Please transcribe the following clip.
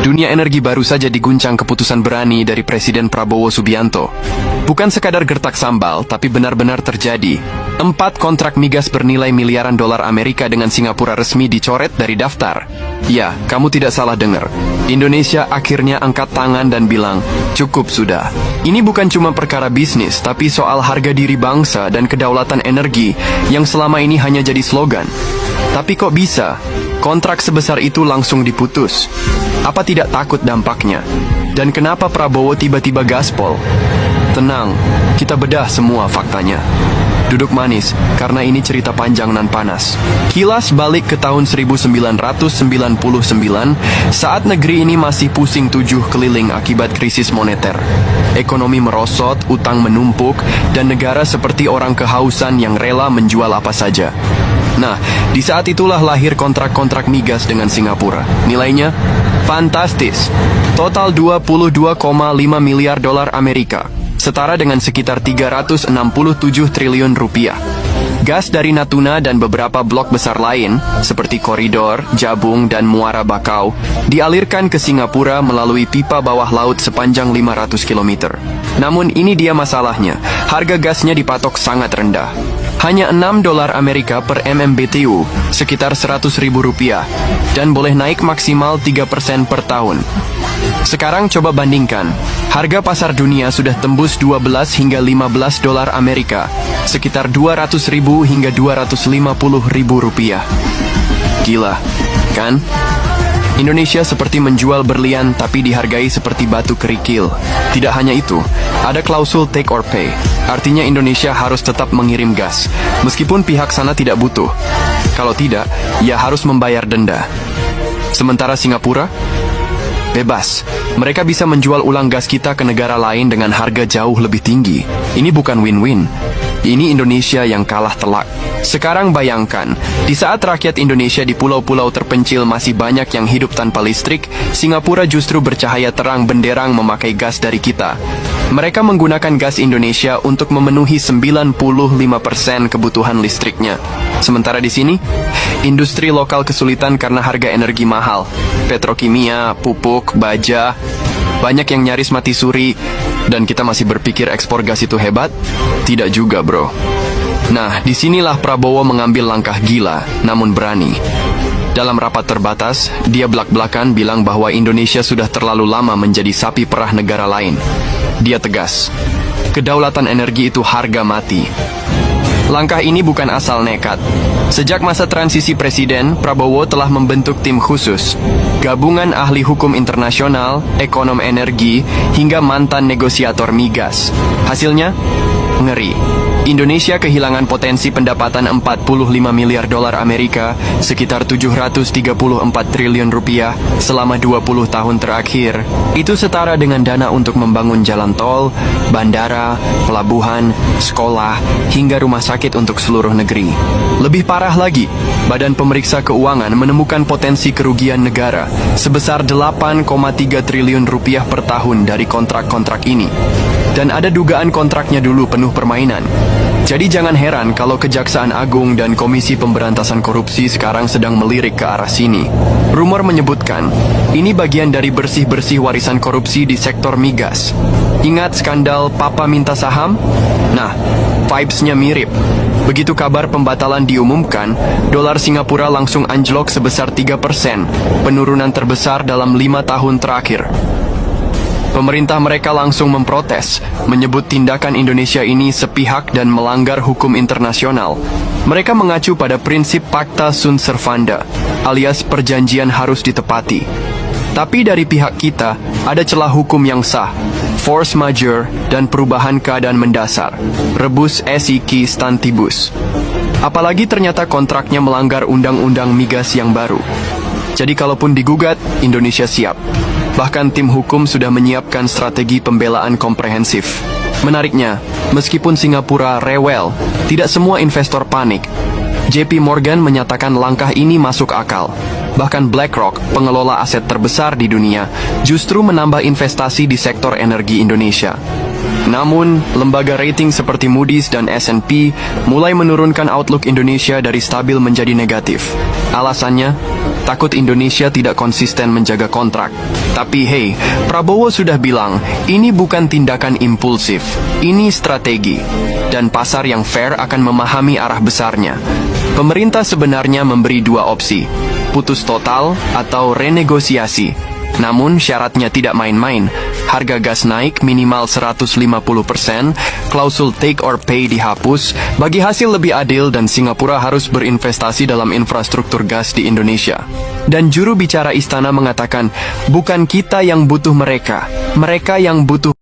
Dunia energi baru saja diguncang keputusan berani dari Presiden Prabowo Subianto. Bukan sekadar gertak sambal, tapi benar-benar terjadi. 4 kontrak migas bernilai miliaran dolar Amerika dengan Singapura resmi dicoret dari daftar. Ya, kamu tidak salah dengar. Indonesia akhirnya angkat tangan dan bilang, cukup sudah. Ini bukan cuma perkara bisnis, tapi soal harga diri bangsa dan kedaulatan energi yang selama ini hanya jadi slogan. Tapi kok bisa? Kontrak sebesar itu langsung diputus. Apa tidak takut dampaknya? Dan kenapa Prabowo tiba-tiba gaspol? Tenang, kita bedah semua faktanya. Duduk manis, karena ini cerita panjang nan panas. Kilas balik ke tahun 1999, saat negeri ini masih pusing 7 keliling akibat krisis moneter. Ekonomi merosot, utang menumpuk, dan negara seperti orang kehausan yang rela menjual apa saja. Nah, di saat itulah lahir kontrak-kontrak migas dengan Singapura. Nilainya fantastis. Total 22,5 miliar dolar Amerika. Setara dengan sekitar 367 triliun rupiah. Gas dari Natuna dan beberapa blok besar lain, seperti Koridor, Jabung, dan Muara Bakau, dialirkan ke Singapura melalui pipa bawah laut sepanjang 500 km. Namun ini dia masalahnya, harga gasnya dipatok sangat rendah. Hanya 6 dolar Amerika per MMBTU, sekitar 100 ribu rupiah, dan boleh naik maksimal 3% per tahun. Sekarang coba bandingkan, harga pasar dunia sudah tembus 12 hingga 15 dolar Amerika, sekitar 200 ribu hingga 250 ribu rupiah. Gila, kan? Indonesia seperti menjual berlian tapi dihargai seperti batu kerikil. Tidak hanya itu, ada klausul take or pay. Artinya Indonesia harus tetap mengirim gas, meskipun pihak sana tidak butuh. Kalau tidak, ia harus membayar denda. Sementara Singapura, bebas. Mereka bisa menjual ulang gas kita ke negara lain dengan harga jauh lebih tinggi. Ini bukan win-win. Ini Indonesia yang kalah telak. Sekarang bayangkan, di saat rakyat Indonesia di pulau-pulau terpencil masih banyak yang hidup tanpa listrik, Singapura justru bercahaya terang benderang memakai gas dari kita. Mereka menggunakan gas Indonesia untuk memenuhi 95% kebutuhan listriknya. Sementara di sini, industri lokal kesulitan karena harga energi mahal. Petrokimia, pupuk, baja, banyak yang nyaris mati suri. Dan kita masih berpikir ekspor gas itu hebat? Tidak juga, bro. Nah, disinilah Prabowo mengambil langkah gila, namun berani. Dalam rapat terbatas, dia belak-belakan bilang bahwa Indonesia sudah terlalu lama menjadi sapi perah negara lain. Dia tegas, kedaulatan energi itu harga mati. Langkah ini bukan asal nekat. Sejak masa transisi presiden, Prabowo telah membentuk tim khusus, gabungan ahli hukum internasional, ekonom energi, hingga mantan negosiator migas. Hasilnya, ngeri. Indonesia kehilangan potensi pendapatan 45 miliar dolar Amerika, sekitar 734 triliun rupiah selama 20 tahun terakhir. Itu setara dengan dana untuk membangun jalan tol, bandara, pelabuhan, sekolah, hingga rumah sakit untuk seluruh negeri. Lebih parah lagi, Badan Pemeriksa Keuangan menemukan potensi kerugian negara sebesar 8,3 triliun rupiah per tahun dari kontrak-kontrak ini. Dan ada dugaan kontraknya dulu penuh permainan. Jadi jangan heran kalau Kejaksaan Agung dan Komisi Pemberantasan Korupsi sekarang sedang melirik ke arah sini. Rumor menyebutkan, ini bagian dari bersih-bersih warisan korupsi di sektor migas. Ingat skandal Papa minta saham? Nah, vibes-nya mirip. Begitu kabar pembatalan diumumkan, dolar Singapura langsung anjlok sebesar 3%, penurunan terbesar dalam 5 tahun terakhir. Pemerintah mereka langsung memprotes, menyebut tindakan Indonesia ini sepihak dan melanggar hukum internasional. Mereka mengacu pada prinsip Pacta Sunt Servanda, alias perjanjian harus ditepati. Tapi dari pihak kita, ada celah hukum yang sah, force majeure, dan perubahan keadaan mendasar, rebus sic stantibus. Apalagi ternyata kontraknya melanggar undang-undang migas yang baru. Jadi kalaupun digugat, Indonesia siap. Bahkan tim hukum sudah menyiapkan strategi pembelaan komprehensif. Menariknya, meskipun Singapura rewel, tidak semua investor panik. JP Morgan menyatakan langkah ini masuk akal. Bahkan BlackRock, pengelola aset terbesar di dunia, justru menambah investasi di sektor energi Indonesia. Namun, lembaga rating seperti Moody's dan S&P mulai menurunkan outlook Indonesia dari stabil menjadi negatif. Alasannya, takut Indonesia tidak konsisten menjaga kontrak. Tapi hey, Prabowo sudah bilang, ini bukan tindakan impulsif, ini strategi. Dan pasar yang fair akan memahami arah besarnya. Pemerintah sebenarnya memberi dua opsi, putus total atau renegosiasi. Namun syaratnya tidak main-main. Harga gas naik minimal 150%, klausul take or pay dihapus, bagi hasil lebih adil dan Singapura harus berinvestasi dalam infrastruktur gas di Indonesia. Dan juru bicara istana mengatakan, bukan kita yang butuh mereka, mereka yang butuh